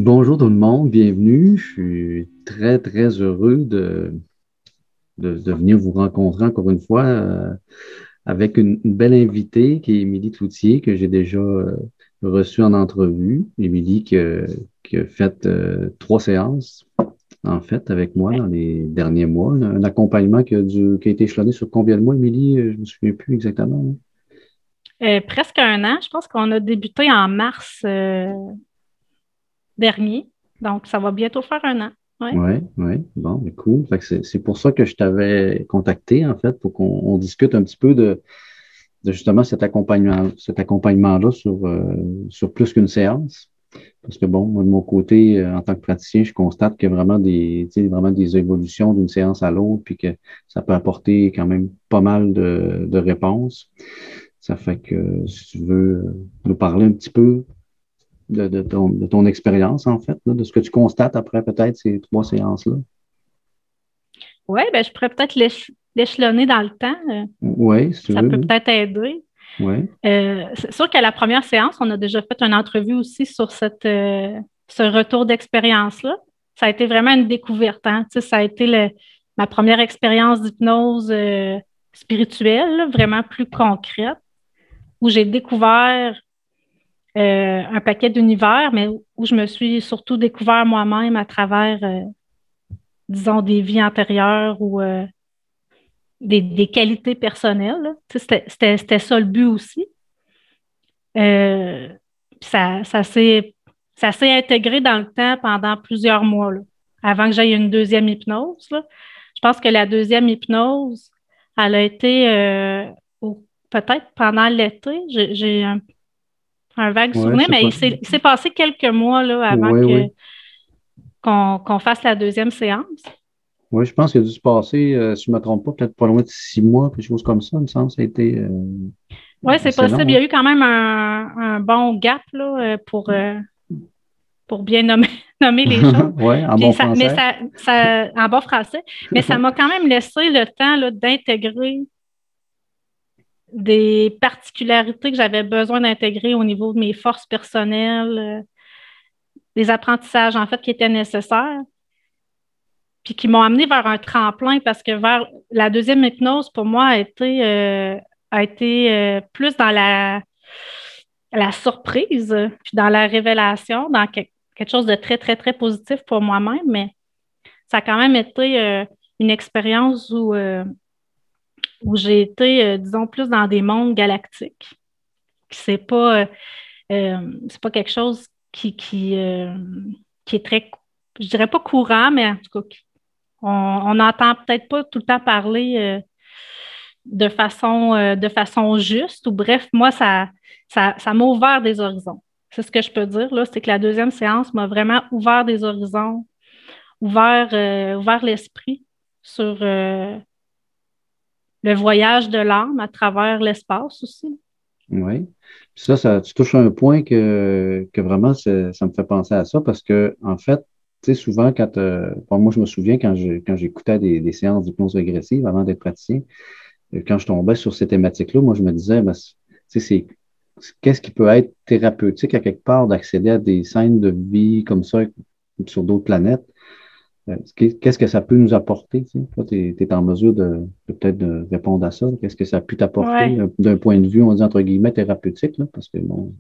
Bonjour tout le monde, bienvenue. Je suis très, très heureux de venir vous rencontrer encore une fois avec une belle invitée qui est Émilie Cloutier, que j'ai déjà reçue en entrevue. Émilie qui a fait 3 séances, en fait, avec moi dans les derniers mois. Un accompagnement qui a été échelonné sur combien de mois, Émilie? Je ne me souviens plus exactement, hein. Presque un an. Je pense qu'on a débuté en mars dernier. Donc, ça va bientôt faire un an. Ouais. Oui, oui, bon, mais cool. Fait que c'est pour ça que je t'avais contacté, en fait, pour qu'on discute un petit peu de justement cet accompagnement-là sur plus qu'une séance. Parce que bon, moi, de mon côté, en tant que praticien, je constate qu'il y a vraiment tu sais, vraiment des évolutions d'une séance à l'autre, puis que ça peut apporter quand même pas mal de réponses. Ça fait que si tu veux nous parler un petit peu de ton expérience, en fait, là, de ce que tu constates après peut-être ces 3 séances-là. Oui, ben, je pourrais peut-être l'échelonner dans le temps. Oui, si tu Ça veux, peut oui. peut-être aider. Oui, C'est sûr qu'à la première séance, on a déjà fait une entrevue aussi sur ce retour d'expérience-là. Ça a été vraiment une découverte, hein. Tu sais, ça a été ma première expérience d'hypnose spirituelle, là, vraiment plus concrète, où j'ai découvert un paquet d'univers, mais où je me suis surtout découvert moi-même à travers, disons, des vies antérieures ou des qualités personnelles, là. Tu sais, c'était ça le but aussi. Euh, puis ça s'est intégré dans le temps pendant plusieurs mois, là, avant que j'aille une deuxième hypnose, là. Je pense que la deuxième hypnose, elle a été peut-être pendant l'été. J'ai un vague oui, souvenir, c'est mais pas. il s'est passé quelques mois là, avant Oui, oui. qu'on fasse la deuxième séance. Oui, je pense qu'il a dû se passer, si je ne me trompe pas, peut-être pas loin de 6 mois, quelque chose comme ça, il me semble. Ça a été Oui, c'est assez possible. long, Il y hein. a eu quand même un bon gap là, pour bien nommer, nommer les choses. Oui, en Puis bon mais français. en bon français, mais ça m'a quand même laissé le temps là, d'intégrer des particularités que j'avais besoin d'intégrer au niveau de mes forces personnelles, des apprentissages en fait qui étaient nécessaires, puis qui m'ont amené vers un tremplin parce que vers la deuxième hypnose, pour moi, a été plus dans la surprise, puis dans la révélation, dans quelque chose de très, très, très positif pour moi-même, mais ça a quand même été une expérience où j'ai été, disons, plus dans des mondes galactiques. C'est pas quelque chose qui est très, je dirais pas courant, mais en tout cas, on n'entend peut-être pas tout le temps parler de façon juste, ou bref, moi, ça m'a ouvert des horizons. C'est ce que je peux dire, là, c'est que la deuxième séance m'a vraiment ouvert des horizons, ouvert l'esprit sur le voyage de l'âme à travers l'espace aussi. Oui. Puis tu touches un point que vraiment, ça me fait penser à ça parce que, en fait, tu sais, souvent, bon, moi, je me souviens quand j'écoutais des séances d'hypnose régressive avant d'être praticien, quand je tombais sur ces thématiques-là, moi, je me disais, ben, tu sais, qu'est-ce qui peut être thérapeutique à quelque part d'accéder à des scènes de vie comme ça sur d'autres planètes? Qu'est-ce que ça peut nous apporter? Tu sais? Toi, tu es en mesure de peut-être de répondre à ça. Qu'est-ce que ça a pu t'apporter Ouais. d'un point de vue, on dit entre guillemets, thérapeutique, là, parce que bon,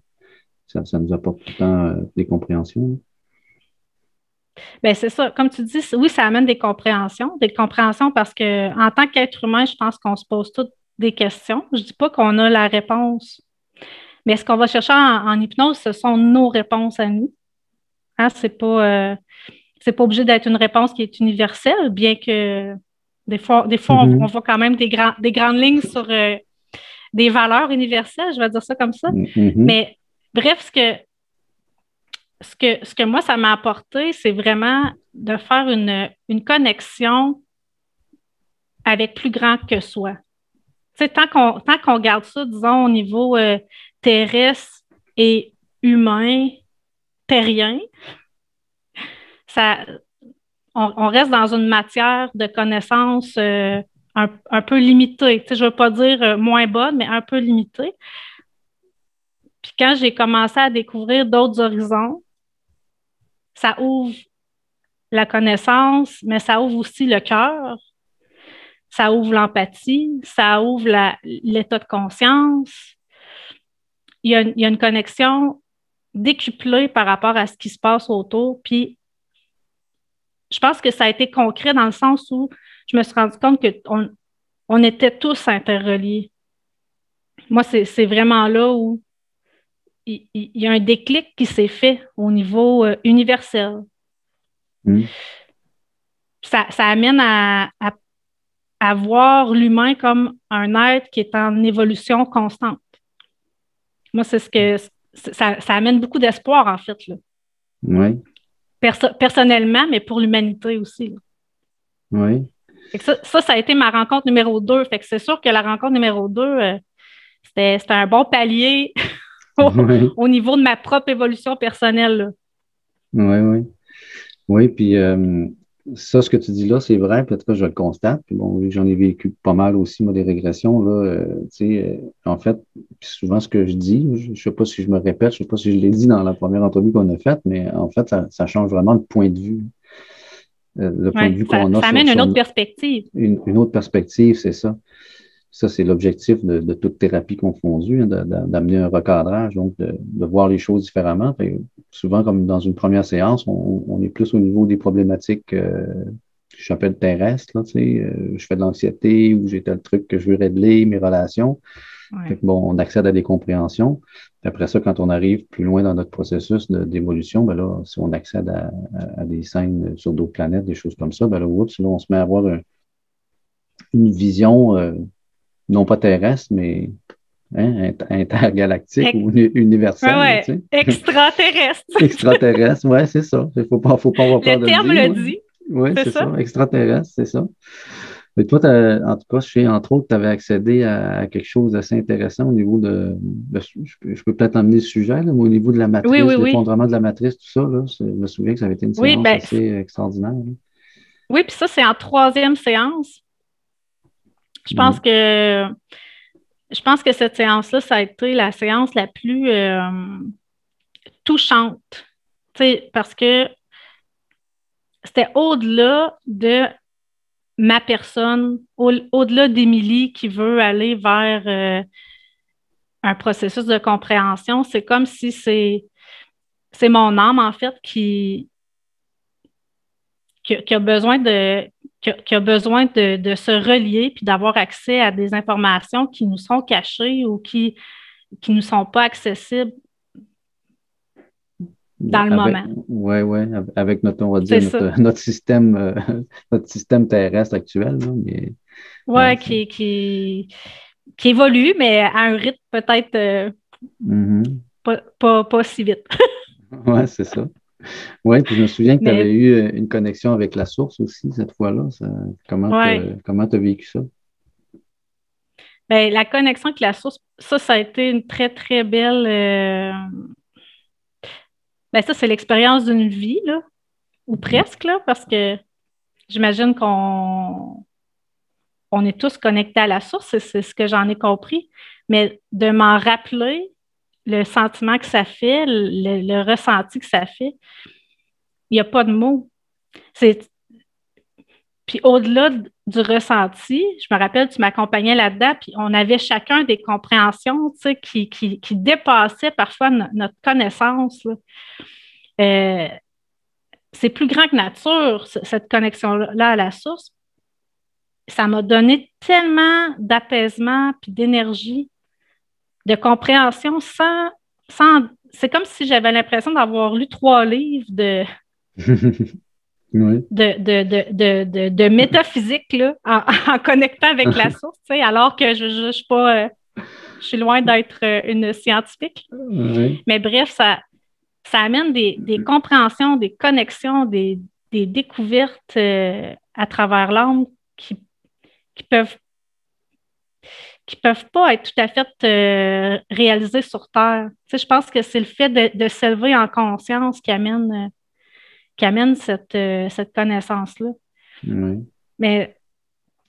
ça nous apporte tout le temps des compréhensions, là. Ben c'est ça. Comme tu dis, oui, ça amène des compréhensions parce que en tant qu'être humain, je pense qu'on se pose toutes des questions. Je dis pas qu'on a la réponse, mais ce qu'on va chercher en hypnose, ce sont nos réponses à nous. Hein, c'est pas obligé d'être une réponse qui est universelle, bien que des fois on Mhm. voit quand même des grandes lignes sur des valeurs universelles, je vais dire ça comme ça. Mhm. Mais bref, ce que moi, ça m'a apporté, c'est vraiment de faire une connexion avec plus grand que soi. Tu sais, tant qu'on garde ça, disons, au niveau terrestre et humain, terrien, ça, on reste dans une matière de connaissances un peu limitée. Tu sais, je ne veux pas dire moins bonne, mais un peu limitée. Puis quand j'ai commencé à découvrir d'autres horizons, ça ouvre la connaissance, mais ça ouvre aussi le cœur, ça ouvre l'empathie, ça ouvre l'état de conscience. Il y a une connexion décuplée par rapport à ce qui se passe autour. Puis, je pense que ça a été concret dans le sens où je me suis rendu compte qu'on était tous interreliés. Moi, c'est vraiment là où il y a un déclic qui s'est fait au niveau universel. Ça amène à voir l'humain comme un être qui est en évolution constante. Moi, c'est ce que ça amène beaucoup d'espoir, en fait. Là. Oui. Personnellement, mais pour l'humanité aussi. Là. Oui. Fait que ça a été ma rencontre numéro 2. Fait que c'est sûr que la rencontre numéro 2, c'était un bon palier au niveau de ma propre évolution personnelle. Là. Oui, oui. Oui, puis ça, ce que tu dis là, c'est vrai, puis en tout cas, je le constate. Puis bon, j'en ai vécu pas mal aussi, moi, des régressions, là. En fait, puis souvent, ce que je dis, je ne sais pas si je me répète, je ne sais pas si je l'ai dit dans la première entrevue qu'on a faite, mais en fait, ça change vraiment de point de vue. Le point de vue qu'on a. Ça amène une autre perspective. Une autre perspective, c'est ça. Ça, c'est l'objectif de toute thérapie confondue, hein, d'amener un recadrage, donc de voir les choses différemment. Souvent, comme dans une première séance, on est plus au niveau des problématiques que j'appelle terrestres. Là, je fais de l'anxiété ou j'ai tel truc que je veux régler, mes relations. Ouais. On accède à des compréhensions. Puis après ça, quand on arrive plus loin dans notre processus d'évolution, ben là, si on accède à des scènes sur d'autres planètes, des choses comme ça, ben là, oups, là, on se met à avoir une vision non pas terrestre, mais intergalactique ou universelle. Ouais. Tu sais. Extraterrestre. Extraterrestre, oui, c'est ça. Il ne faut pas avoir peur de le dire. Le terme le dit. Oui, c'est ça. Extraterrestre, c'est ça. Mais toi, en tout cas, je sais, entre autres, tu avais accédé à quelque chose d'assez intéressant au niveau je peux peut-être emmener le sujet, là, mais au niveau de la matrice, l'effondrement de la matrice, tout ça, là, je me souviens que ça avait été une séance assez extraordinaire. Là. Oui, puis ça, c'est en 3e séance. Je pense que cette séance-là, ça a été la séance la plus touchante. Parce que c'était au-delà de ma personne, au-delà d'Émilie qui veut aller vers un processus de compréhension. C'est comme si c'est mon âme, en fait, qui a besoin de se relier puis d'avoir accès à des informations qui nous sont cachées ou qui ne sont pas accessibles dans le moment. Oui, avec notre système terrestre actuel. Là, qui évolue, mais à un rythme peut-être pas si vite. Oui, c'est ça. Oui, puis je me souviens que tu avais eu une connexion avec la source aussi cette fois-là. Comment tu as vécu ça? Bien, la connexion avec la source, ça a été une très, très belle... ça, c'est l'expérience d'une vie, là, ou presque, là, parce que j'imagine qu'on est tous connectés à la source, c'est ce que j'en ai compris. Mais de m'en rappeler le sentiment que ça fait, le ressenti que ça fait, il n'y a pas de mots. Puis au-delà du ressenti, je me rappelle, tu m'accompagnais là-dedans, puis on avait chacun des compréhensions, tu sais, qui dépassaient parfois notre connaissance. C'est plus grand que nature, cette connexion-là à la source. Ça m'a donné tellement d'apaisement puis d'énergie, de compréhension sans c'est comme si j'avais l'impression d'avoir lu 3 livres de métaphysique là, en connectant avec la source, tu sais, alors que je suis pas je suis loin d'être une scientifique. Oui. Mais bref, ça amène des compréhensions, des connexions, des découvertes à travers l'âme qui peuvent pas être tout à fait réalisées sur Terre. Tu sais, je pense que c'est le fait de s'élever en conscience qui amène cette connaissance-là. Oui. Mais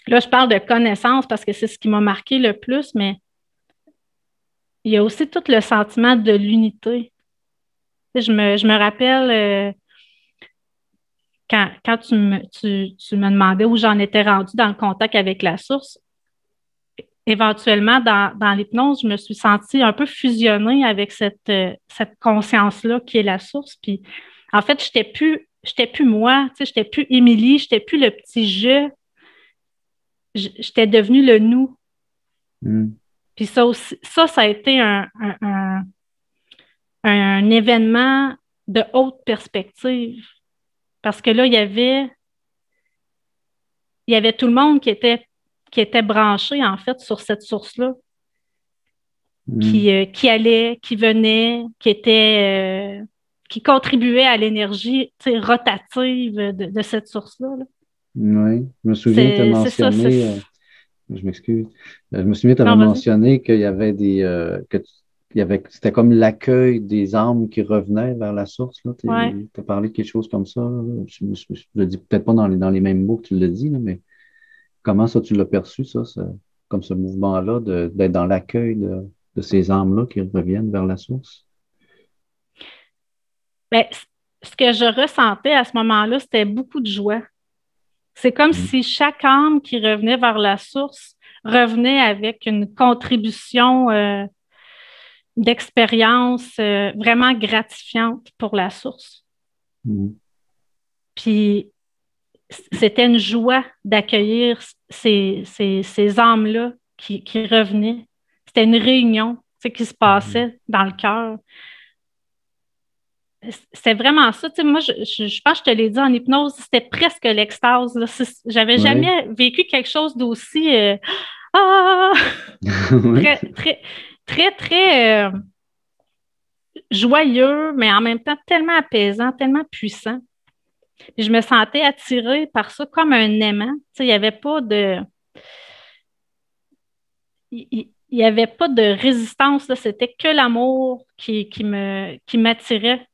là, je parle de connaissance parce que c'est ce qui m'a marqué le plus, mais il y a aussi tout le sentiment de l'unité. Tu sais, je me rappelle quand tu me demandais où j'en étais rendue dans le contact avec la source, éventuellement, dans l'hypnose, je me suis sentie un peu fusionnée avec cette conscience-là qui est la source. Puis, en fait, je n'étais plus moi, tu sais, je n'étais plus Émilie, je n'étais plus le petit je. J'étais devenue le nous. Mm. Puis ça aussi, ça a été un événement de haute perspective. Parce que là, il y avait tout le monde qui était branché, en fait, sur cette source-là. Qui allait, qui venait, qui contribuait à l'énergie rotative de cette source-là. Là. Oui, je me souviens, tu as mentionné, je m'excuse, je me souviens, tu avais mentionné qu'il y avait c'était comme l'accueil des âmes qui revenaient vers la source. Tu as parlé de quelque chose comme ça. Je le dis peut-être pas dans les mêmes mots que tu l'as dit, là, mais comment ça tu l'as perçu, ça, comme ce mouvement-là, d'être dans l'accueil de ces âmes-là qui reviennent vers la source? Bien, ce que je ressentais à ce moment-là, c'était beaucoup de joie. C'est comme si chaque âme qui revenait vers la source revenait avec une contribution d'expérience vraiment gratifiante pour la source. Puis, c'était une joie d'accueillir ces âmes-là qui revenaient. C'était une réunion qui se passait dans le cœur. C'était vraiment ça. Moi, je pense que je te l'ai dit en hypnose, c'était presque l'extase. J'avais jamais vécu quelque chose d'aussi très joyeux, mais en même temps tellement apaisant, tellement puissant. Puis je me sentais attirée par ça comme un aimant. Il n'y avait pas de... Il n'y avait pas de résistance, là. C'était que l'amour qui m'attirait.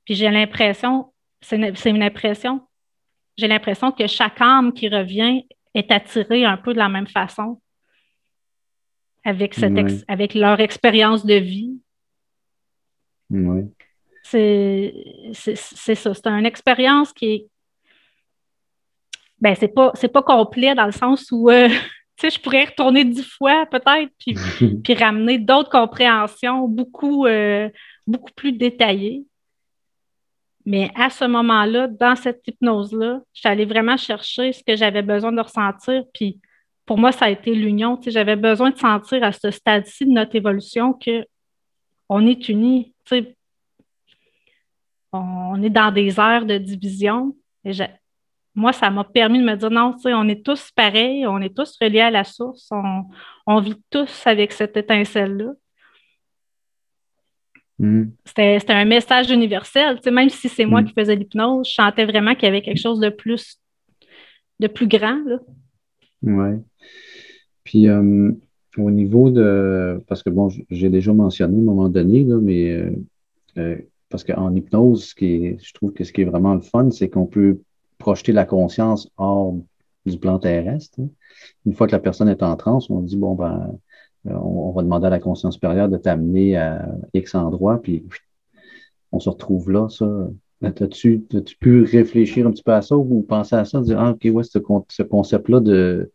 Puis j'ai l'impression, c'est une impression, j'ai l'impression que chaque âme qui revient est attirée un peu de la même façon avec leur expérience de vie. Oui. C'est ça. C'est une expérience qui est... Ben, c'est pas complet dans le sens où je pourrais retourner 10 fois peut-être, puis ramener d'autres compréhensions beaucoup plus détaillées. Mais à ce moment-là, dans cette hypnose-là, je suis allée vraiment chercher ce que j'avais besoin de ressentir. Puis pour moi, ça a été l'union. J'avais besoin de sentir à ce stade-ci de notre évolution qu'on est unis. On est dans des aires de division. Et moi, ça m'a permis de me dire non, on est tous pareils, on est tous reliés à la source, on vit tous avec cette étincelle-là. C'était un message universel. Même si c'est moi qui faisais l'hypnose, je sentais vraiment qu'il y avait quelque chose de plus grand. Oui. Puis, au niveau parce que, bon, j'ai déjà mentionné à un moment donné, là, mais parce qu'en hypnose, je trouve que ce qui est vraiment le fun, c'est qu'on peut projeter la conscience hors du plan terrestre. Hein. Une fois que la personne est en transe, on dit, bon, ben, on va demander à la conscience supérieure de t'amener à X endroit, puis on se retrouve là, ça. As-tu pu réfléchir un petit peu à ça ou penser à ça, de dire, ah, OK, ouais, ce concept-là de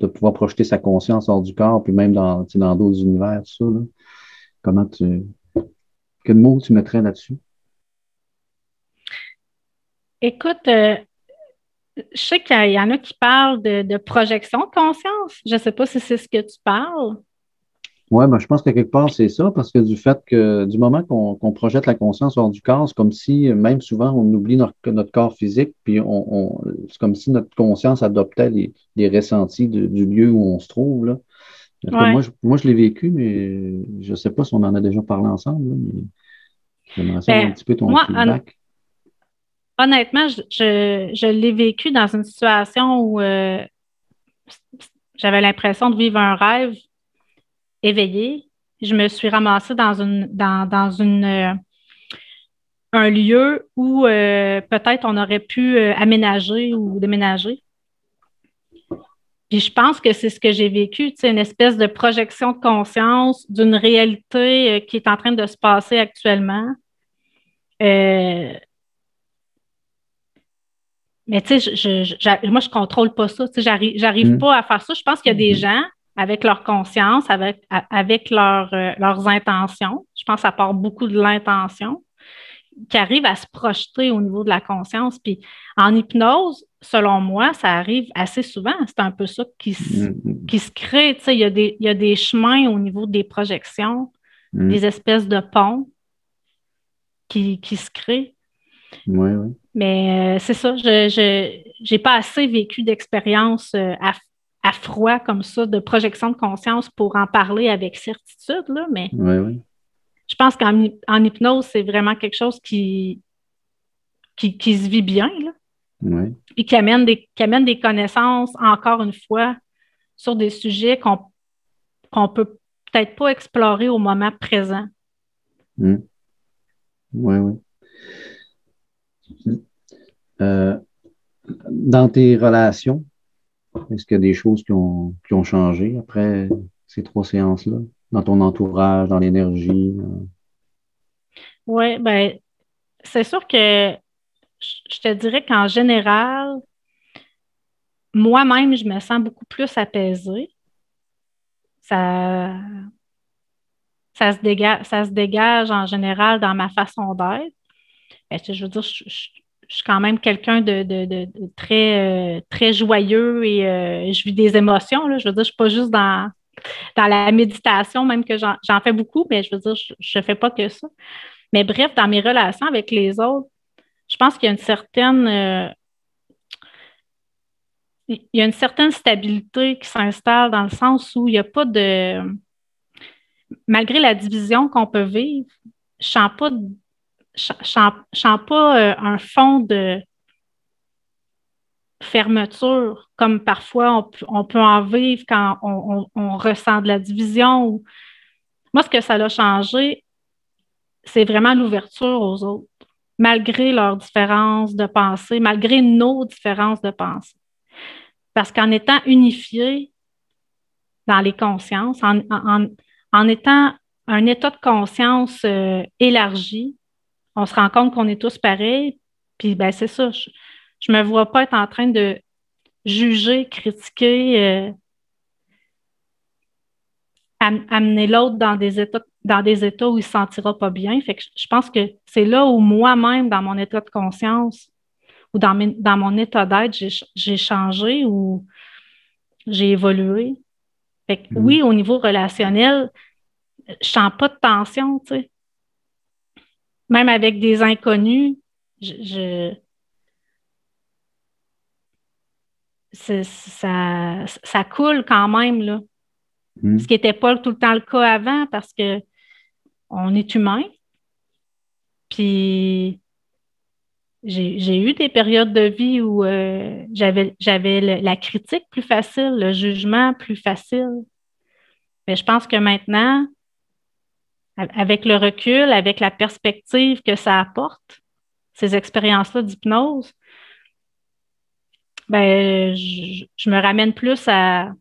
pouvoir projeter sa conscience hors du corps, puis même dans d'autres univers, tout ça, là. Quel mot tu mettrais là-dessus? Écoute, je sais qu'il y en a qui parlent de projection de conscience. Je ne sais pas si c'est ce que tu parles. Oui, ben, je pense que quelque part, c'est ça, parce que du moment qu'on projette la conscience hors du corps, c'est comme si, même souvent, on oublie notre corps physique, puis c'est comme si notre conscience adoptait les ressentis du lieu où on se trouve, là. Ouais. Moi, je l'ai vécu, mais je ne sais pas si on en a déjà parlé ensemble, là, mais j'aimerais savoir un petit peu ton feedback. Honnêtement, je l'ai vécu dans une situation où j'avais l'impression de vivre un rêve éveillé. Je me suis ramassée dans un lieu où peut-être on aurait pu aménager ou déménager. Puis je pense que c'est ce que j'ai vécu, une espèce de projection de conscience d'une réalité qui est en train de se passer actuellement. Mais tu sais, moi, je contrôle pas ça. Tu sais, j'arrive pas à faire ça. Je pense qu'il y a des gens avec leur conscience, avec leurs intentions. Je pense que ça part beaucoup de l'intention, qui arrivent à se projeter au niveau de la conscience. Puis en hypnose, selon moi, ça arrive assez souvent. C'est un peu ça qui se crée. Tu sais, il y a des chemins au niveau des projections, des espèces de ponts qui se créent. Oui, oui. Mais c'est ça, je n'ai pas assez vécu d'expérience à froid comme ça, de projection de conscience pour en parler avec certitude, là, mais Oui. je pense qu'en hypnose, c'est vraiment quelque chose qui se vit bien, là, et qui amène des connaissances, encore une fois, sur des sujets qu'on peut peut-être pas explorer au moment présent. Oui, oui. Dans tes relations, est-ce qu'il y a des choses qui ont changé après ces 3 séances-là? Dans ton entourage, dans l'énergie? Oui, ben c'est sûr que je te dirais qu'en général, moi-même, je me sens beaucoup plus apaisée. Ça, ça se dégage en général dans ma façon d'être. Je veux dire, je suis quand même quelqu'un de très, très joyeux et je vis des émotions, là. Je veux dire, je ne suis pas juste dans la méditation, même que j'en fais beaucoup, mais je veux dire, je ne fais pas que ça. Mais bref, dans mes relations avec les autres, je pense qu'il y a il y a une certaine stabilité qui s'installe dans le sens où il n'y a pas de... Malgré la division qu'on peut vivre, je ne sens pas un fond de fermeture, comme parfois on peut en vivre quand on ressent de la division. Moi, ce que ça a changé, c'est vraiment l'ouverture aux autres, malgré leurs différences de pensée, malgré nos différences de pensée. Parce qu'en étant unifiés dans les consciences, en étant un état de conscience élargi, on se rend compte qu'on est tous pareils. Puis, ben, c'est ça. Je me vois pas être en train de juger, critiquer, amener l'autre dans des états où il ne se sentira pas bien. Fait que je pense que c'est là où moi-même, dans mon état de conscience ou dans mon état d'être, j'ai changé ou j'ai évolué. Fait que, oui, au niveau relationnel, je ne sens pas de tension, tu sais. Même avec des inconnus, ça coule quand même, là. Ce qui n'était pas tout le temps le cas avant parce qu'on est humain. Puis j'ai eu des périodes de vie où j'avais la critique plus facile, le jugement plus facile. Mais je pense que maintenant, avec le recul, avec la perspective que ça apporte, ces expériences-là d'hypnose, ben, je me ramène plus à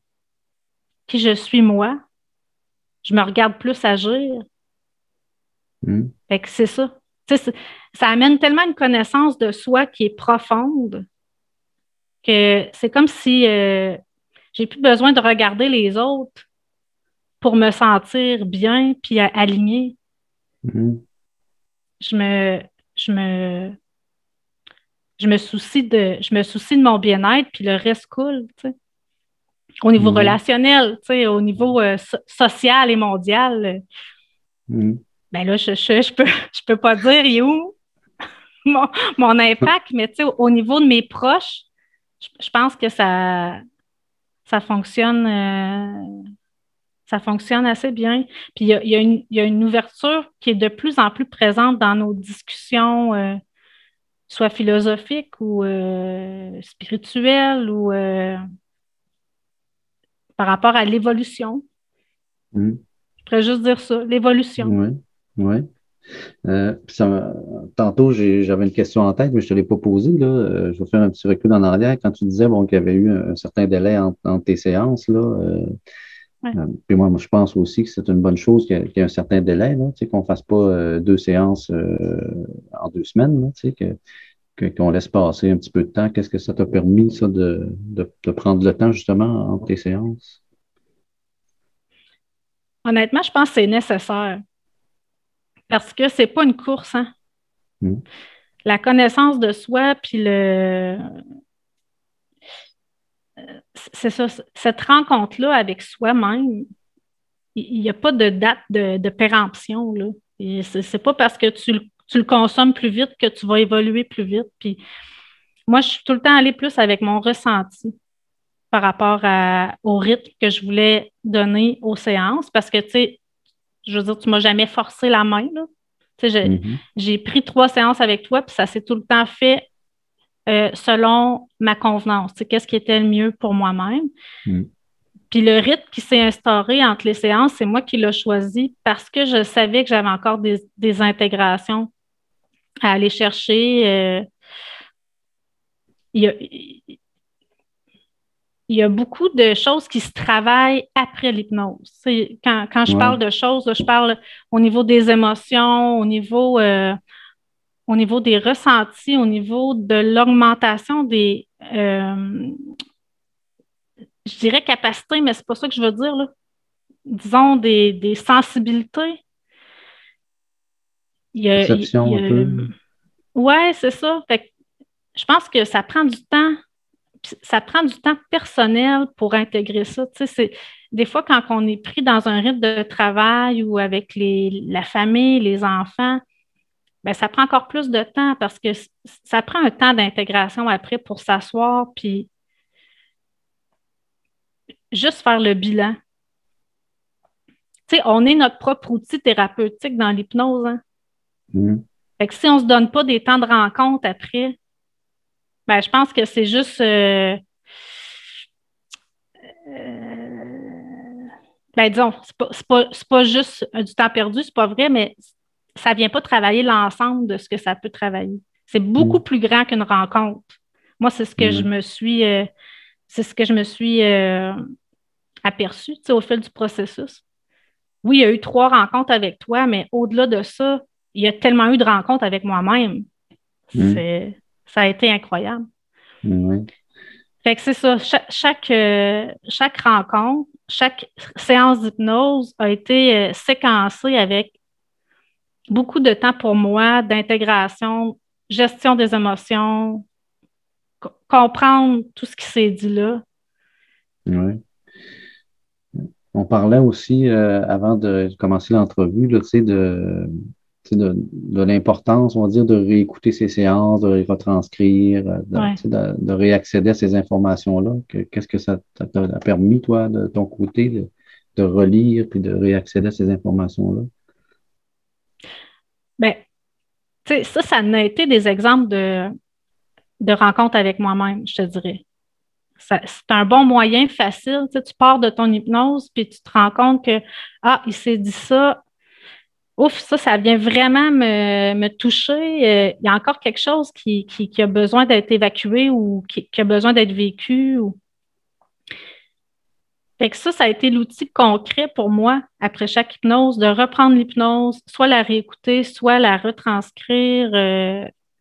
qui je suis moi. Je me regarde plus agir. Fait que c'est ça. Ça amène tellement une connaissance de soi qui est profonde que c'est comme si j'ai plus besoin de regarder les autres pour me sentir bien puis alignée. Je me soucie de mon bien-être puis le reste coule, tu sais. Au niveau relationnel, tu sais, au niveau social et mondial. Ben là, je peux pas dire il est où mon impact, mais tu sais, au niveau de mes proches, je pense que ça fonctionne assez bien. Puis il y a une ouverture qui est de plus en plus présente dans nos discussions, soit philosophiques ou spirituelles ou par rapport à l'évolution. Je pourrais juste dire ça, l'évolution. Oui, oui. Tantôt, j'avais une question en tête, mais je ne te l'ai pas posée. Là. Je vais faire un petit recul en arrière. Quand tu disais bon, qu'il y avait eu un certain délai entre tes séances, là, puis moi, je pense aussi que c'est une bonne chose qu'il y ait un certain délai, là, qu'on ne fasse pas 2 séances en 2 semaines. Là, qu'on laisse passer un petit peu de temps. Qu'est-ce que ça t'a permis, ça, de prendre le temps, justement, entre tes séances? Honnêtement, je pense que c'est nécessaire parce que c'est pas une course, hein. Mm. La connaissance de soi, puis c'est ça, cette rencontre-là avec soi-même, il n'y a pas de date de péremption, là. Et c'est pas parce que tu le consommes plus vite que tu vas évoluer plus vite. Puis moi, je suis tout le temps allée plus avec mon ressenti par rapport au rythme que je voulais donner aux séances parce que, tu sais, je veux dire, tu ne m'as jamais forcé la main, là. Tu sais, Mhm. j'ai pris 3 séances avec toi, puis ça s'est tout le temps fait selon ma convenance. Tu sais, qu'est-ce qui était le mieux pour moi-même. Mm. Puis le rythme qui s'est instauré entre les séances, c'est moi qui l'ai choisi parce que je savais que j'avais encore des intégrations à aller chercher. Il y a, il y a beaucoup de choses qui se travaillent après l'hypnose. Quand je parle Ouais. de choses, là, je parle au niveau des émotions, au niveau des ressentis, au niveau de l'augmentation des, je dirais capacité, mais c'est pas ça que je veux dire, là. Disons des sensibilités. Perception un peu. Ouais, c'est ça. Fait que je pense que ça prend du temps. Ça prend du temps personnel pour intégrer ça. Tu sais, des fois, quand on est pris dans un rythme de travail ou avec la famille, les enfants, ben, ça prend encore plus de temps parce que ça prend un temps d'intégration après pour s'asseoir puis juste faire le bilan. Tu sais, on est notre propre outil thérapeutique dans l'hypnose, hein. Mm. Fait que si on ne se donne pas des temps de rencontre après, ben, je pense que c'est juste ben, disons, c'est pas juste du temps perdu, c'est pas vrai, mais ça vient pas travailler l'ensemble de ce que ça peut travailler. C'est beaucoup Mm. plus grand qu'une rencontre. Moi, Ouais. c'est ce que je me suis aperçu, tu sais, au fil du processus. Oui, il y a eu 3 rencontres avec toi, mais au-delà de ça, il y a tellement eu de rencontres avec moi-même. Mm. Ça a été incroyable. Ouais. Fait que c'est ça, chaque rencontre, chaque séance d'hypnose a été séquencée avec beaucoup de temps pour moi, d'intégration, gestion des émotions, comprendre tout ce qui s'est dit là. Ouais. On parlait aussi, avant de commencer l'entrevue, là, tu sais, de l'importance, on va dire, de réécouter ces séances, de les retranscrire, Ouais. tu sais, de réaccéder à ces informations-là. Qu'est-ce que ça t'a permis, toi, de ton côté, de relire puis de réaccéder à ces informations-là? Ben, tu sais, ça en a été des exemples de rencontres avec moi-même, je te dirais. C'est un bon moyen facile. Tu sais, tu pars de ton hypnose, puis tu te rends compte que, ah, il s'est dit ça. Ouf, ça vient vraiment me toucher. Il y a encore quelque chose qui a besoin d'être évacué ou qui a besoin d'être vécu. Fait que ça a été l'outil concret pour moi, après chaque hypnose, de reprendre l'hypnose, soit la réécouter, soit la retranscrire,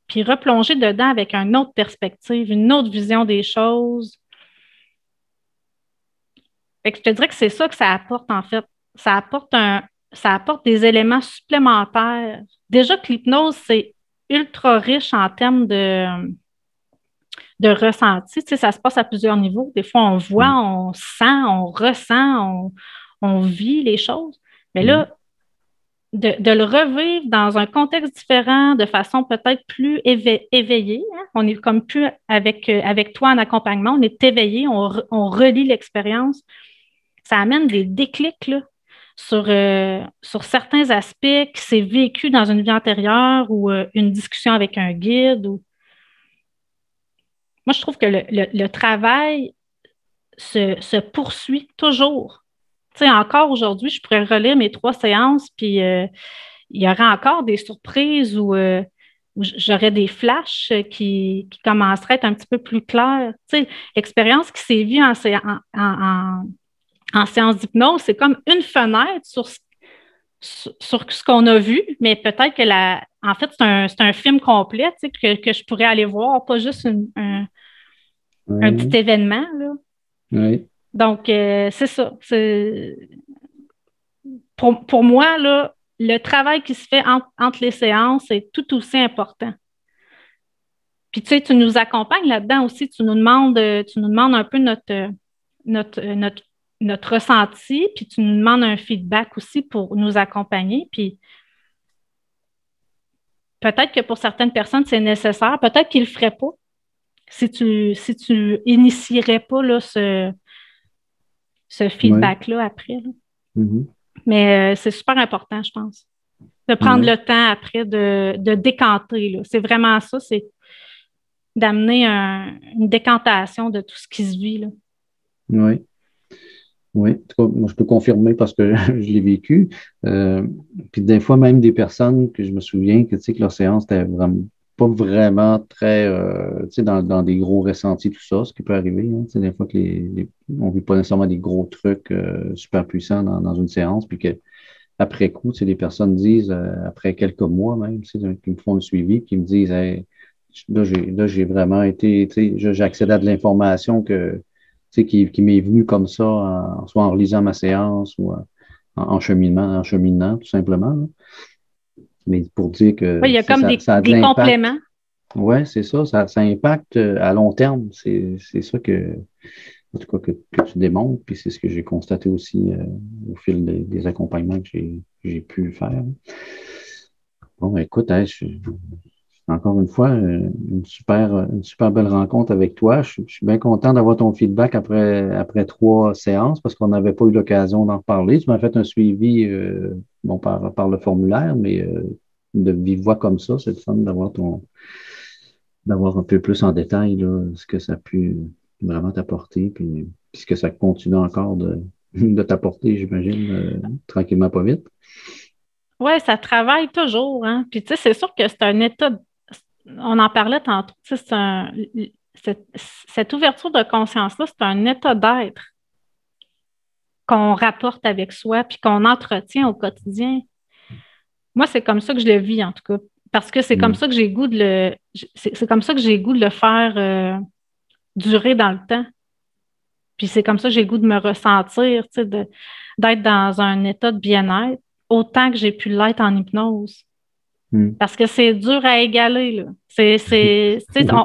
puis replonger dedans avec une autre perspective, une autre vision des choses. Fait que je te dirais que c'est ça que ça apporte, en fait. Ça apporte ça apporte des éléments supplémentaires. Déjà que l'hypnose, c'est ultra riche en termes de ressenti. Tu sais, ça se passe à plusieurs niveaux. Des fois, on voit, Mm. on sent, on ressent, on vit les choses. Mais Mm. là, de le revivre dans un contexte différent, de façon peut-être plus éveillée, hein? On est comme plus avec toi en accompagnement, on est éveillé, on relie l'expérience. Ça amène des déclics là, sur certains aspects qui s'est vécu dans une vie antérieure ou une discussion avec un guide. Moi, je trouve que le travail se poursuit toujours. Tu sais, encore aujourd'hui, je pourrais relire mes 3 séances, puis il y aurait encore des surprises où j'aurais des flashs qui commenceraient à être un petit peu plus clairs. Tu sais, l'expérience qui s'est vue en séance d'hypnose, c'est comme une fenêtre sur ce qu'on a vu, mais peut-être que en fait, c'est un film complet, tu sais, que je pourrais aller voir, pas juste un petit événement, là. Oui. Donc, c'est ça. Pour moi, là, le travail qui se fait entre les séances est tout aussi important. Puis, tu sais, tu nous accompagnes là-dedans aussi. Tu nous demandes un peu notre ressenti, puis tu nous demandes un feedback aussi pour nous accompagner. Puis, peut-être que pour certaines personnes, c'est nécessaire. Peut-être qu'ils ne le feraient pas si tu initierais pas là, ce feedback-là après. Là. Mm-hmm. Mais c'est super important, je pense, de prendre le temps après de décanter. Là. C'est vraiment ça, c'est d'amener une décantation de tout ce qui se vit. Là. Oui. Oui, en tout cas, moi, je peux confirmer parce que je l'ai vécu. Puis des fois, même des personnes que je me souviens que, tu sais, que leur séance n'était vraiment pas vraiment très, tu sais, dans des gros ressentis, tout ça, ce qui peut arriver. Hein, tu sais, des fois que on ne vit pas nécessairement des gros trucs super puissants dans une séance, puis que après coup, tu sais, les personnes disent, après quelques mois même, tu sais, qui me font le suivi, qui me disent, hey, là, j'ai vraiment été, tu sais, j'ai accédé à de l'information qui m'est venu comme ça, soit en relisant ma séance ou en cheminant, tout simplement. Là. Mais pour dire que oui, il y a comme ça a de des l'impact. compléments. Oui, c'est ça, ça impacte à long terme. C'est ça en tout cas, que tu démontres, puis c'est ce que j'ai constaté aussi au fil des accompagnements que j'ai pu faire. Bon, écoute, encore une fois, une super belle rencontre avec toi. Je suis bien content d'avoir ton feedback après 3 séances parce qu'on n'avait pas eu l'occasion d'en reparler. Tu m'as fait un suivi par le formulaire, mais de vive voix comme ça, c'est le fun d'avoir un peu plus en détail là, ce que ça a pu vraiment t'apporter, puis ce que ça continue encore de t'apporter, j'imagine, tranquillement, pas vite. Oui, ça travaille toujours. Hein? Puis, tu sais, c'est sûr que c'est un état. On en parlait tantôt. Tu sais, cette ouverture de conscience-là, c'est un état d'être qu'on rapporte avec soi puis qu'on entretient au quotidien. Moi, c'est comme ça que je le vis, en tout cas. Parce que c'est comme ça que j'ai goût c'est comme ça que j'ai goût de le faire durer dans le temps. Puis c'est comme ça que j'ai le goût de me ressentir, tu sais, d'être dans un état de bien-être, autant que j'ai pu l'être en hypnose. Parce que c'est dur à égaler, là.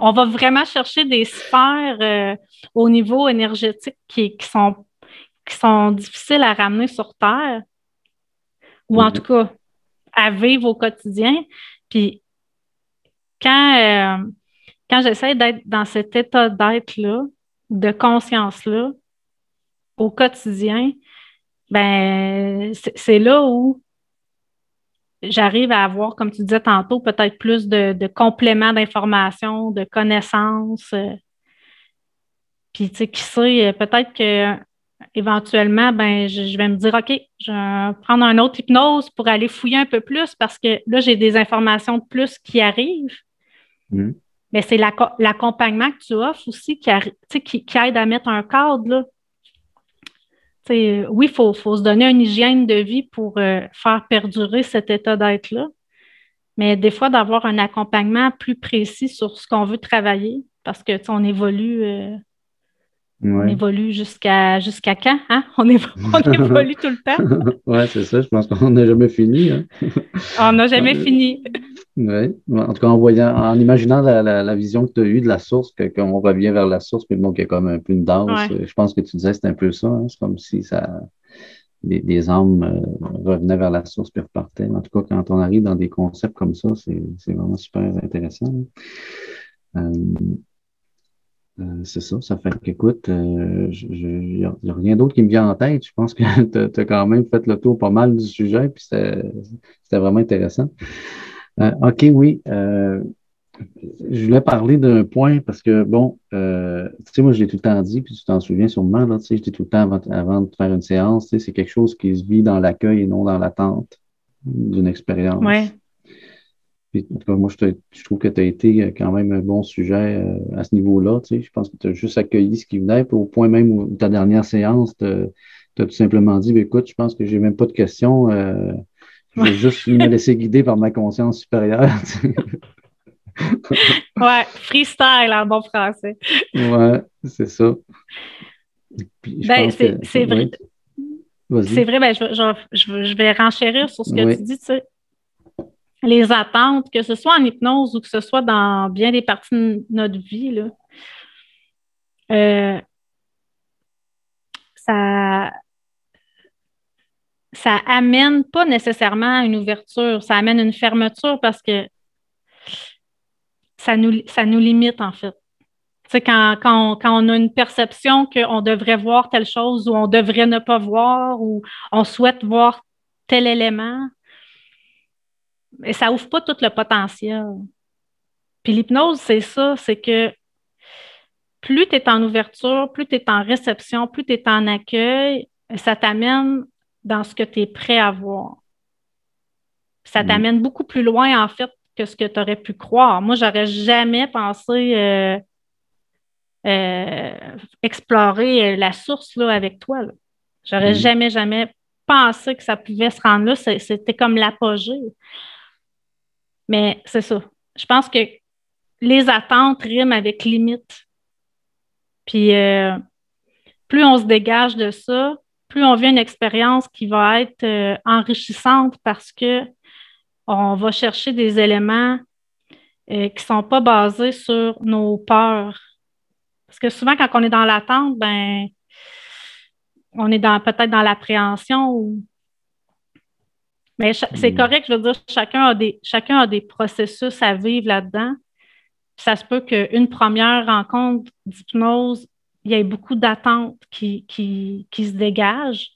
On va vraiment chercher des sphères au niveau énergétique qui sont difficiles à ramener sur Terre, ou en tout cas à vivre au quotidien. Puis quand j'essaie d'être dans cet état d'être-là, de conscience-là, au quotidien, ben c'est là où j'arrive à avoir, comme tu disais tantôt, peut-être plus de compléments d'informations, de connaissances. Puis, tu sais, qui sait, peut-être que éventuellement, ben, je vais me dire, OK, je vais prendre un autre hypnose pour aller fouiller un peu plus parce que là, j'ai des informations de plus qui arrivent. Mais c'est l'accompagnement que tu offres aussi qui aide à mettre un cadre, là. Oui, il faut se donner une hygiène de vie pour faire perdurer cet état d'être-là. Mais des fois, d'avoir un accompagnement plus précis sur ce qu'on veut travailler, parce que on évolue. On évolue jusqu'à quand? Hein? On évolue tout le temps. Oui, c'est ça. Je pense qu'on n'a jamais fini. Hein? On n'a jamais fini. Oui. En tout cas, en imaginant la vision que tu as eue de la source, qu'on revient vers la source, puis bon, qu'il y a comme un peu une danse. Ouais. Je pense que tu disais que c'est un peu ça. Hein? C'est comme si des âmes revenaient vers la source puis repartaient. En tout cas, quand on arrive dans des concepts comme ça, c'est vraiment super intéressant. C'est ça, ça fait qu'écoute, il n'y a rien d'autre qui me vient en tête. Je pense que tu as quand même fait le tour pas mal du sujet, puis c'était vraiment intéressant. OK, oui. Je voulais parler d'un point parce que, bon, tu sais, moi, je l'ai tout le temps dit, puis tu t'en souviens sûrement, là, tu sais, je dis tout le temps avant de faire une séance, tu sais, c'est quelque chose qui se vit dans l'accueil et non dans l'attente d'une expérience. Ouais. Puis, en tout cas, moi, je trouve que tu as été quand même un bon sujet à ce niveau-là. Tu sais, je pense que tu as juste accueilli ce qui venait, puis au point même où ta dernière séance, tu as tout simplement dit, écoute, je pense que j'ai même pas de questions. Je veux juste me laisser guider par ma conscience supérieure. Ouais, freestyle en bon français. Ouais, c'est ça. Puis je Ben, pense que. c'est vrai. Oui, vas-y. C'est vrai, ben, je vais renchérir sur ce que tu Oui. dis, tu sais. Les attentes, que ce soit en hypnose ou que ce soit dans bien des parties de notre vie, là, euh, ça, ça amène pas nécessairement une ouverture, ça amène une fermeture parce que ça nous limite, en fait. Tu sais, quand on a une perception qu'on devrait voir telle chose ou on devrait ne pas voir ou on souhaite voir tel élément, mais ça ouvre pas tout le potentiel. Puis l'hypnose, c'est ça, c'est que plus tu es en ouverture, plus tu es en réception, plus tu es en accueil, ça t'amène dans ce que tu es prêt à voir. Ça Mm. t'amène beaucoup plus loin, en fait, que ce que tu aurais pu croire. Moi, j'aurais jamais pensé explorer la source là, avec toi. Là. J'aurais Mm. jamais pensé que ça pouvait se rendre là. C'était comme l'apogée. Mais c'est ça. Je pense que les attentes riment avec limite. Puis plus on se dégage de ça, plus on vit une expérience qui va être enrichissante parce que on va chercher des éléments qui ne sont pas basés sur nos peurs. Parce que souvent, quand on est dans l'attente, ben, on est peut-être dans l'appréhension. Mais c'est Mm. correct, je veux dire, chacun a des processus à vivre là-dedans. Ça se peut qu'une première rencontre d'hypnose, il y ait beaucoup d'attentes qui se dégagent.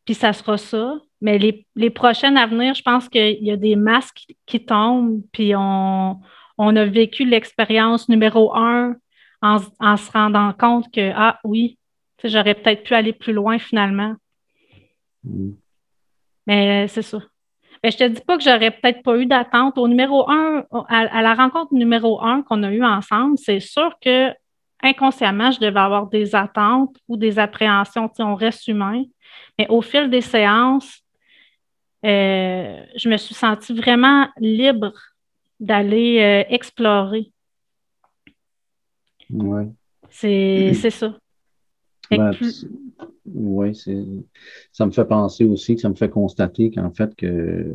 Puis ça sera ça. Mais les prochaines à venir, je pense qu'il y a des masques qui tombent, puis on a vécu l'expérience numéro 1 en se rendant compte que, ah oui, j'aurais peut-être pu aller plus loin finalement. Mm. Mais c'est ça. Mais je te dis pas que j'aurais peut-être pas eu d'attente. Au numéro 1, à la rencontre numéro 1 qu'on a eue ensemble, c'est sûr que inconsciemment, je devais avoir des attentes ou des appréhensions. Tu sais, on reste humain. Mais au fil des séances, je me suis sentie vraiment libre d'aller explorer. Ouais. C'est ça. Fait que Ben, oui, ça me fait penser aussi, que ça me fait constater qu'en fait,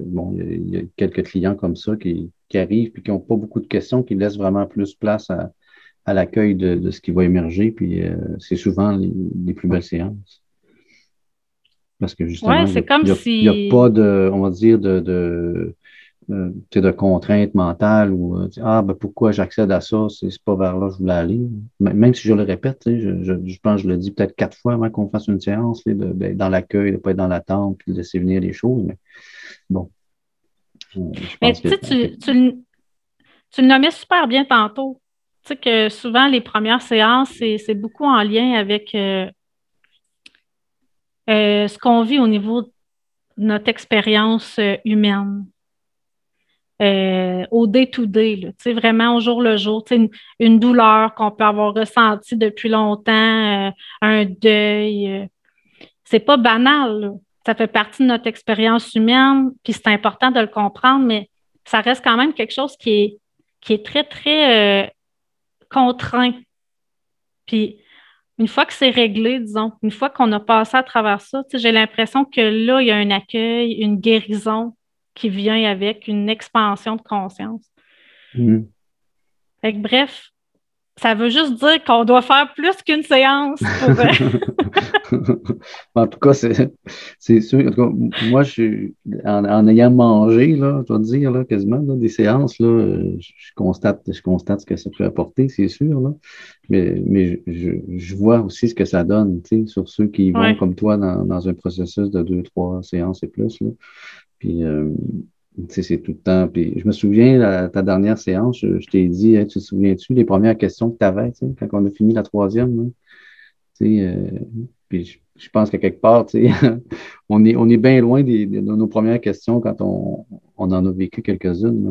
bon, il y a quelques clients comme ça qui arrivent puis qui n'ont pas beaucoup de questions, qui laissent vraiment plus place à l'accueil de ce qui va émerger, puis c'est souvent les plus belles séances. Parce que justement, ouais, c'est comme il y a pas si. de, on va dire, tu sais, de contraintes mentales ou ah, ben pourquoi j'accède à ça, c'est pas vers là que je voulais aller. Même si je le répète, tu sais, je pense que je le dis peut-être 4 fois avant qu'on fasse une séance, là, d'être dans l'accueil, de ne pas être dans l'attente, puis de laisser venir les choses. Mais bon, je Mais pense tu que. sais, tu le nommais super bien tantôt. Tu sais que souvent, les premières séances, c'est beaucoup en lien avec ce qu'on vit au niveau de notre expérience humaine. Au day-to-day, là, tu sais, vraiment au jour le jour, tu sais, une douleur qu'on peut avoir ressentie depuis longtemps, un deuil. C'est pas banal, là. Ça fait partie de notre expérience humaine, puis c'est important de le comprendre, mais ça reste quand même quelque chose qui est très, très contraint. Puis une fois que c'est réglé, disons, une fois qu'on a passé à travers ça, tu sais, j'ai l'impression que là, il y a un accueil, une guérison qui vient avec une expansion de conscience. Mhm. Fait que, bref, ça veut juste dire qu'on doit faire plus qu'une séance pour. En tout cas, c'est sûr. En tout cas, moi, en ayant mangé, là, je dois te dire, là, quasiment, là, des séances, là, je constate ce que ça peut apporter, c'est sûr, là. Mais je vois aussi ce que ça donne, tu sais, sur ceux qui vont, Ouais. comme toi, dans un processus de 2, 3 séances et plus, là. Puis, tu sais, c'est tout le temps. Puis, je me souviens, ta dernière séance, je t'ai dit, hein, tu te souviens-tu, les premières questions que tu avais, tu sais, quand on a fini la troisième, là? Tu sais, puis je pense qu'à quelque part, tu sais, on est bien loin de nos premières questions quand on en a vécu quelques-unes, là.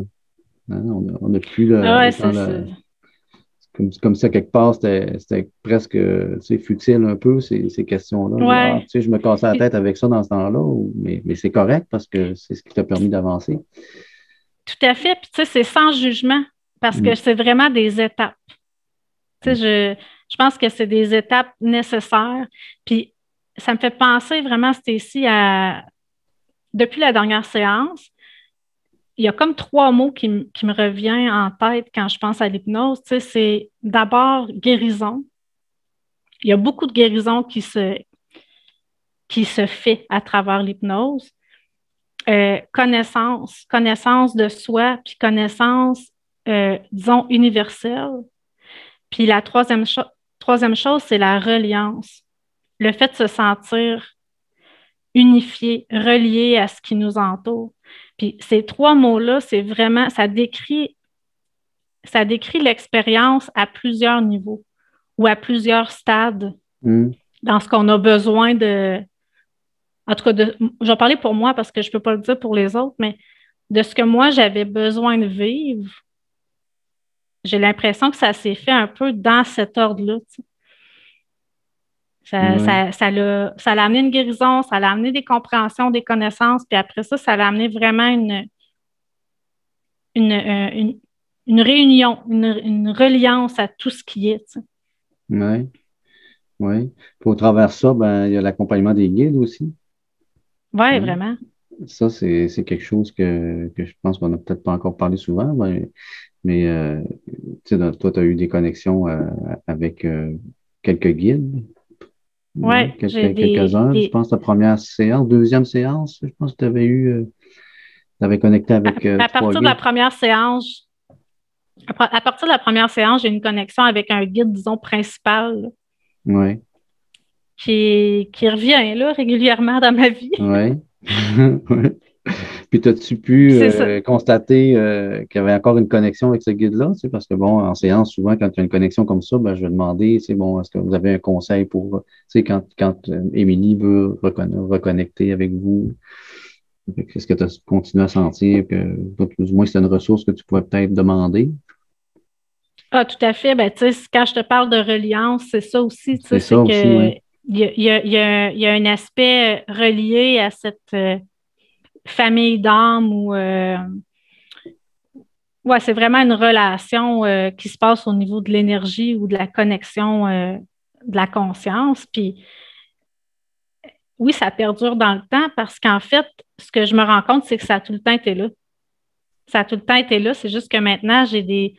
Hein, on a pu Ah ouais, être dans le. comme ça, quelque part, c'était presque, tu sais, futile un peu, ces questions-là. Ouais. Tu sais, je me cassais la tête avec ça dans ce temps-là, mais c'est correct parce que c'est ce qui t'a permis d'avancer. Tout à fait. Puis, tu sais, c'est sans jugement parce que Mm. c'est vraiment des étapes. Tu sais, je pense que c'est des étapes nécessaires. Puis, ça me fait penser vraiment, Stécie, depuis la dernière séance, il y a comme trois mots qui me reviennent en tête quand je pense à l'hypnose. Tu sais, c'est d'abord guérison. Il y a beaucoup de guérison qui se fait à travers l'hypnose. Connaissance de soi, puis connaissance, disons, universelle. Puis la troisième chose, c'est la reliance. Le fait de se sentir unifié, relié à ce qui nous entoure. Puis ces trois mots-là, c'est vraiment, ça décrit l'expérience à plusieurs niveaux ou à plusieurs stades Mm. dans ce qu'on a besoin de. En tout cas, je vais parler pour moi parce que je ne peux pas le dire pour les autres, mais de ce que moi j'avais besoin de vivre, j'ai l'impression que ça s'est fait un peu dans cet ordre-là. Tu sais. Ouais. Ça l'a amené une guérison, ça l'a amené des compréhensions, des connaissances, puis après ça l'a amené vraiment une, euh, une, une réunion, une reliance à tout ce qui est. Tu sais. Ouais. Ouais. Puis au travers de ça, ben, il y a l'accompagnement des guides aussi. Oui, Hein. vraiment. Ça, c'est quelque chose que je pense qu'on n'a peut-être pas encore parlé souvent, mais tu sais, toi, tu as eu des connexions avec quelques guides. Oui, Ouais, j'ai quelques-uns. Je pense la première séance, deuxième séance, je pense que tu avais tu avais connecté avec à trois partir de la guides. première séance, à partir de la première séance, j'ai une connexion avec un guide, disons, principal là, Oui, qui revient là, régulièrement dans ma vie. oui. Ouais. Puis, as-tu pu C'est ça. constater qu'il y avait encore une connexion avec ce guide-là? Tu sais, parce que, bon, en séance, souvent, quand il y a une connexion comme ça, ben, je vais demander, c'est bon, est-ce que vous avez un conseil pour, tu sais, quand Émilie veut reconnecter avec vous, est-ce que tu as continué à sentir que, plus ou moins, c'est une ressource que tu pourrais peut-être demander? Ah, tout à fait. Ben, tu sais, quand je te parle de reliance, c'est ça aussi, tu sais, C'est c'est ça aussi, que oui. il y a un aspect relié à cette famille d'âme ou ouais, c'est vraiment une relation qui se passe au niveau de l'énergie ou de la connexion de la conscience. Puis oui, ça perdure dans le temps parce qu'en fait, ce que je me rends compte, c'est que ça a tout le temps été là. Ça a tout le temps été là. C'est juste que maintenant, j'ai des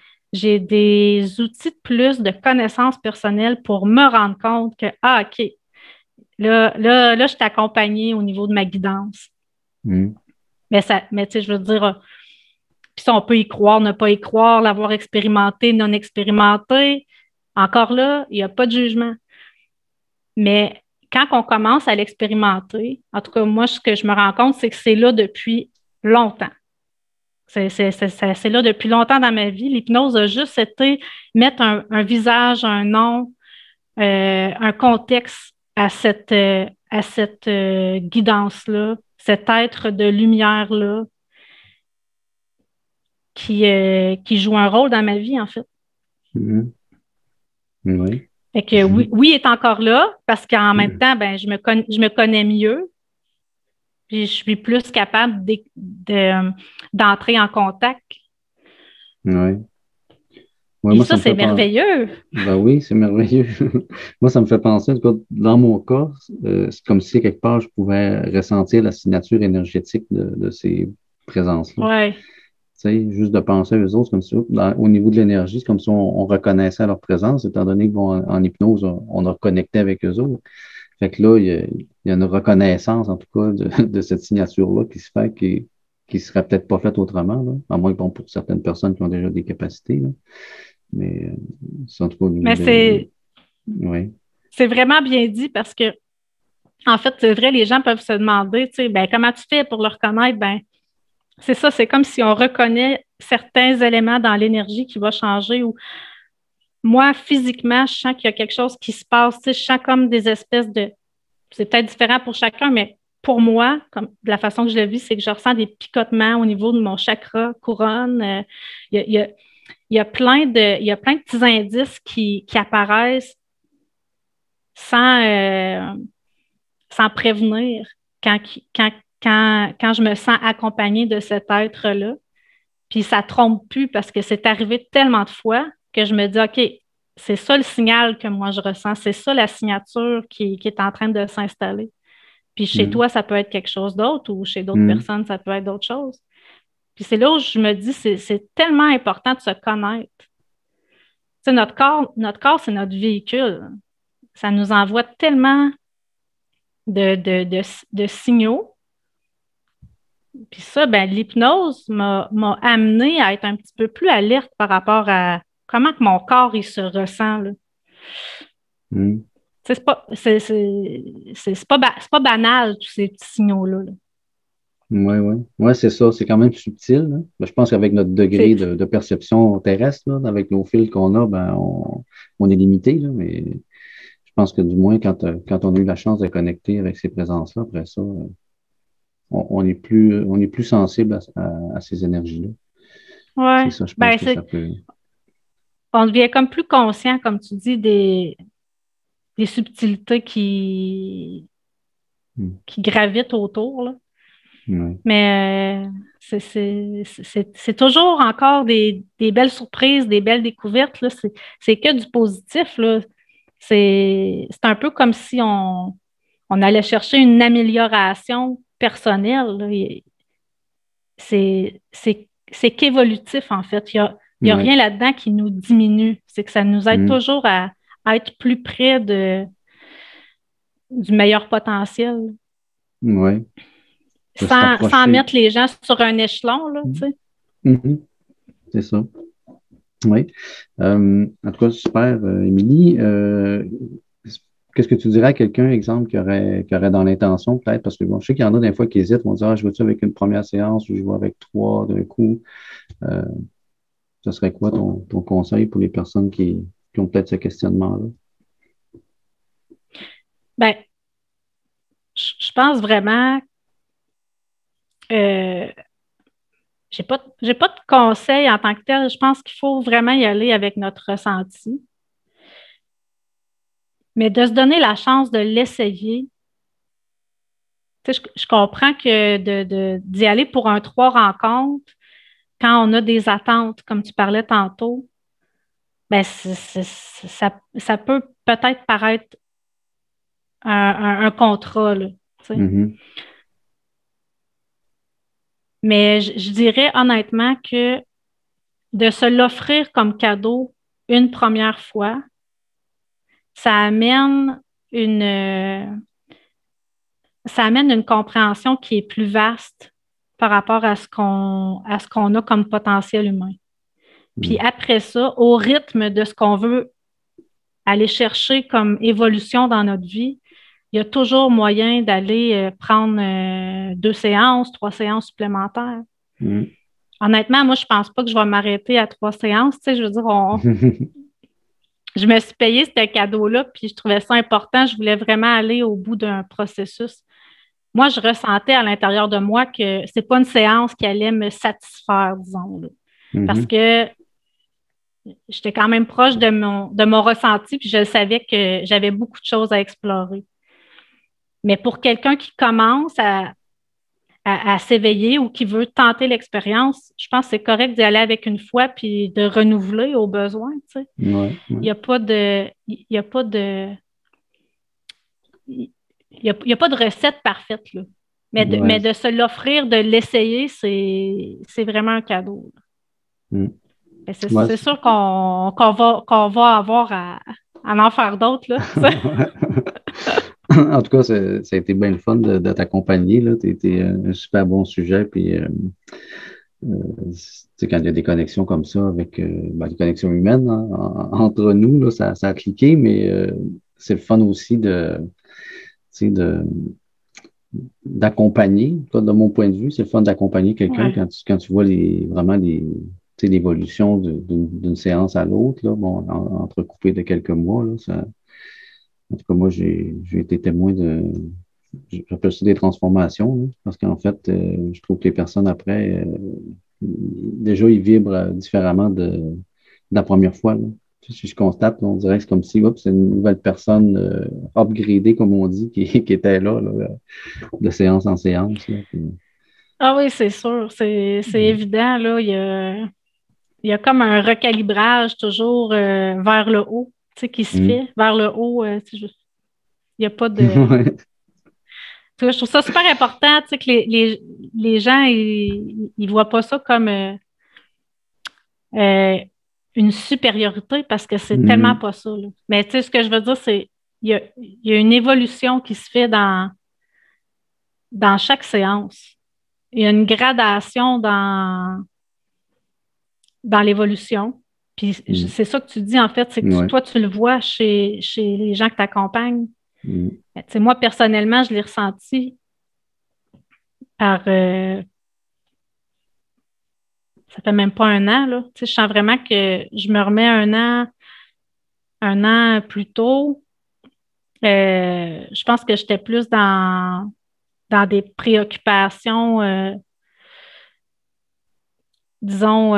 outils de plus de connaissances personnelles pour me rendre compte que, ah, OK, là, je t'accompagne au niveau de ma guidance. Mm. Mais tu sais, je veux dire, puis ça, on peut y croire, ne pas y croire, l'avoir expérimenté, non expérimenté. Encore là, il n'y a pas de jugement. Mais quand on commence à l'expérimenter, en tout cas, moi, ce que je me rends compte, c'est que c'est là depuis longtemps. C'est là depuis longtemps dans ma vie. L'hypnose a juste été mettre un visage, un nom, un contexte à cette guidance-là, cet être de lumière-là qui joue un rôle dans ma vie, en fait. Mm. Oui. Fait que oui, oui, il est encore là parce qu'en même temps, ben, je me connais mieux, puis je suis plus capable d'entrer en contact. Oui. Ouais, Et moi, ça ça, me c'est fait penser. merveilleux. Ben oui, c'est merveilleux. Moi, ça me fait penser, en tout cas, dans mon cas, c'est comme si quelque part, je pouvais ressentir la signature énergétique de ces présences-là. Ouais. Tu sais, juste de penser à eux autres, comme ça, au niveau de l'énergie, c'est comme si on reconnaissait leur présence, étant donné que bon, en hypnose, on a connecté avec eux autres. Fait que là, il y a une reconnaissance, en tout cas, de cette signature-là qui se fait, qui serait peut-être pas faite autrement, là, à moins que, bon, pour certaines personnes qui ont déjà des capacités, là. Mais c'est en tout cas au niveau Mais de. Oui. c'est vraiment bien dit parce que, en fait, c'est vrai, les gens peuvent se demander, tu sais, ben, comment tu fais pour le reconnaître? Ben, c'est ça, c'est comme si on reconnaît certains éléments dans l'énergie qui va changer ou moi, physiquement, je sens qu'il y a quelque chose qui se passe, tu sais, je sens comme des espèces de c'est peut-être différent pour chacun, mais pour moi, comme de la façon que je le vis, c'est que je ressens des picotements au niveau de mon chakra couronne. Il y a il y a plein de petits indices qui apparaissent sans, sans prévenir quand, quand, quand je me sens accompagnée de cet être-là. Puis ça ne trompe plus parce que c'est arrivé tellement de fois que je me dis, OK, c'est ça le signal que moi je ressens, c'est ça la signature qui est en train de s'installer. Puis chez toi, ça peut être quelque chose d'autre ou chez d'autres personnes, ça peut être d'autre chose. Puis c'est là où je me dis, c'est tellement important de se connaître. Tu sais, notre corps, c'est notre véhicule. Ça nous envoie tellement de signaux. Puis ça, ben, l'hypnose m'a amené à être un petit peu plus alerte par rapport à comment que mon corps il se ressent. Là. C'est pas banal, tous ces petits signaux-là. Là. Oui, oui. Oui, c'est ça. C'est quand même subtil. Hein. Ben, je pense qu'avec notre degré de perception terrestre, là, avec nos fils qu'on a, ben, on est limité. Là, mais je pense que du moins, quand on a eu la chance de connecter avec ces présences-là, après ça, on est plus sensible à ces énergies-là. Oui. C'est ça, je pense que ça peut. On devient comme plus conscient, comme tu dis, des subtilités qui gravitent autour. Là. Mais c'est toujours encore des belles surprises, des belles découvertes. Là. C'est que du positif. Là. C'est un peu comme si on allait chercher une amélioration personnelle. Là. C'est qu'évolutif, en fait. Il n'y a rien là-dedans qui nous diminue. C'est que ça nous aide toujours à être plus près du meilleur potentiel. Oui. Sans mettre les gens sur un échelon, là, tu sais. C'est ça. Oui. En tout cas, super, Émilie. Qu'est-ce que tu dirais à quelqu'un, exemple, qui aurait dans l'intention, peut-être, parce que bon, je sais qu'il y en a des fois qui hésitent, vont dire, je veux-tu avec une première séance ou je vais avec 3 d'un coup. Ce serait quoi ton conseil pour les personnes qui ont peut-être ce questionnement-là? Ben, je pense vraiment j'ai pas de conseil en tant que tel. Je pense qu'il faut vraiment y aller avec notre ressenti. Mais de se donner la chance de l'essayer. Tu sais, je comprends que d'y aller pour 3 rencontres, quand on a des attentes, comme tu parlais tantôt, ben ça peut peut-être paraître un contrat, là, tu sais. Mais je dirais honnêtement que de se l'offrir comme cadeau une première fois, ça amène une compréhension qui est plus vaste par rapport à ce qu'on a comme potentiel humain. Puis après ça, au rythme de ce qu'on veut aller chercher comme évolution dans notre vie, il y a toujours moyen d'aller prendre 2 séances, 3 séances supplémentaires. Honnêtement, moi, je ne pense pas que je vais m'arrêter à 3 séances. Tu sais, je veux dire, je me suis payé ce cadeau-là, puis je trouvais ça important. Je voulais vraiment aller au bout d'un processus. Moi, je ressentais à l'intérieur de moi que ce n'est pas une séance qui allait me satisfaire, disons. Parce que j'étais quand même proche de mon ressenti, puis je savais que j'avais beaucoup de choses à explorer. Mais pour quelqu'un qui commence à s'éveiller ou qui veut tenter l'expérience, je pense que c'est correct d'y aller avec une fois puis de renouveler au besoin. Tu sais. Il n'y a pas de recette parfaite, là. Mais de se l'offrir, de l'essayer, c'est vraiment un cadeau. C'est sûr qu'on va avoir à en faire d'autres. Là, en tout cas, ça a été bien le fun de t'accompagner. Tu étais un super bon sujet. Puis, quand il y a des connexions comme ça, avec des connexions humaines entre nous, là, ça a cliqué, mais c'est le fun aussi d'accompagner. De mon point de vue, c'est le fun d'accompagner quelqu'un quand tu vois vraiment l'évolution d'une séance à l'autre, là, bon, entrecoupée de quelques mois. Là, en tout cas, moi, j'ai été témoin j'appelle ça des transformations, là, parce qu'en fait, je trouve que les personnes après déjà, il vibre différemment de la première fois. Là. Si je constate, là, on dirait que c'est comme si c'est une nouvelle personne upgradée, comme on dit, qui était là, de séance en séance. Là, puis, Ah oui, c'est sûr, c'est évident, là. Il y a comme un recalibrage toujours vers le haut, tu sais, qui se hum. fait vers le haut. Il n'y a pas de. Ouais. Tu vois, je trouve ça super important, tu sais, que les gens, ils voient pas ça comme euh, une supériorité parce que c'est tellement Hum, pas ça, là. Mais tu sais, ce que je veux dire, c'est il y a une évolution qui se fait dans chaque séance. Il y a une gradation dans l'évolution. Puis hum. c'est ça que tu dis, en fait, c'est que Ouais. toi, tu le vois chez les gens que tu accompagnes. Hum, Tu sais, moi, personnellement, je l'ai ressenti par, ça fait même pas un an, là. Tu sais, je sens vraiment que je me remets un an plus tôt. Je pense que j'étais plus dans des préoccupations, disons,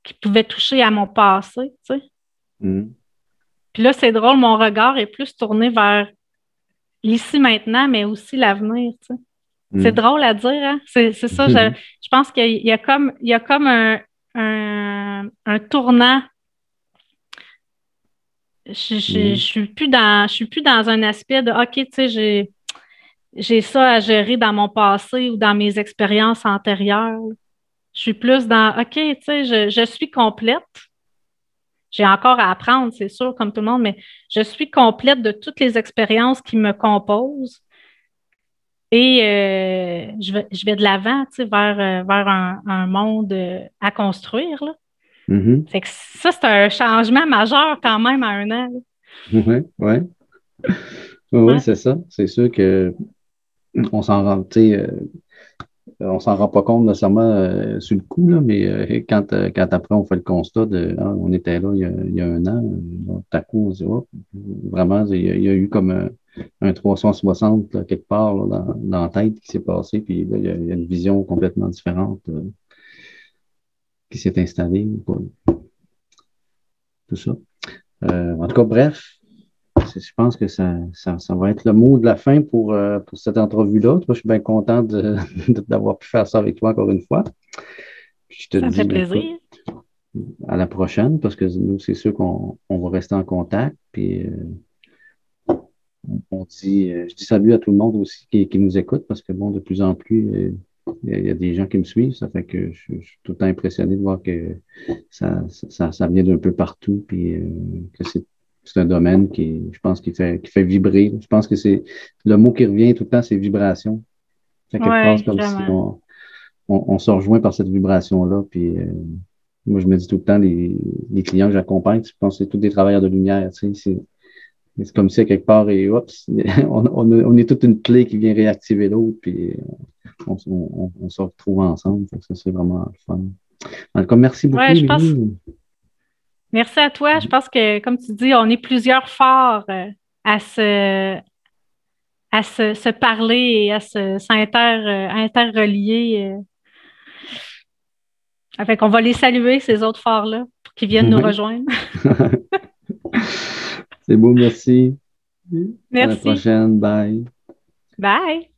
qui pouvaient toucher à mon passé, tu sais. hum, Puis là, c'est drôle, mon regard est plus tourné vers l'ici maintenant, mais aussi l'avenir, tu sais. C'est hum. drôle à dire, hein? C'est ça, je pense qu'il y a comme un tournant. Hum, Je suis plus dans un aspect de OK, tu sais, j'ai ça à gérer dans mon passé ou dans mes expériences antérieures. Je suis plus dans OK, tu sais, je suis complète. J'ai encore à apprendre, c'est sûr, comme tout le monde, mais je suis complète de toutes les expériences qui me composent et je vais de l'avant, tu sais, vers un monde à construire, là. mhm. Fait que ça, c'est un changement majeur quand même à un an, là. Ouais, ouais. Oui, Ouais. c'est ça. C'est sûr que on s'en rend, tu sais, on s'en rend pas compte nécessairement sur le coup, là, mais quand après on fait le constat de on était là il y a un an, tout à coup, on se dit, oh, vraiment, il y a eu comme un 360 là, quelque part là, dans la tête qui s'est passé, puis là, il y a une vision complètement différente qui s'est installée, quoi, tout ça. En tout cas, bref, je pense que ça va être le mot de la fin pour cette entrevue-là. Toi, je suis bien content d'avoir pu faire ça avec toi encore une fois. Puis je te Ça me fait dis, ben, écoute, plaisir. à la prochaine, parce que nous, c'est sûr qu'on va rester en contact. Puis je dis salut à tout le monde aussi qui nous écoute, parce que bon, de plus en plus, il y a des gens qui me suivent. Ça fait que je suis tout le temps impressionné de voir que ça vient d'un peu partout, puis que c'est un domaine je pense, qui fait vibrer. Je pense que c'est le mot qui revient tout le temps, c'est vibration. À quelque part, c'est Oui, comme si vraiment. on se rejoint par cette vibration-là. Puis moi, je me dis tout le temps, les clients que j'accompagne, je pense que c'est tous des travailleurs de lumière. Tu sais, c'est comme si à quelque part, et oups, on est toute une clé qui vient réactiver l'autre, puis on se retrouve ensemble. Fait que ça, c'est vraiment le fun. En tout cas, merci Ouais, beaucoup, je pense. Émilie. Merci à toi. Je pense que, comme tu dis, on est plusieurs forts à se, se parler et à interrelier. Fait qu'on va les saluer, ces autres forts-là, pour qu'ils viennent nous Ouais. rejoindre. C'est beau, merci. À la Merci. prochaine. Bye. Bye.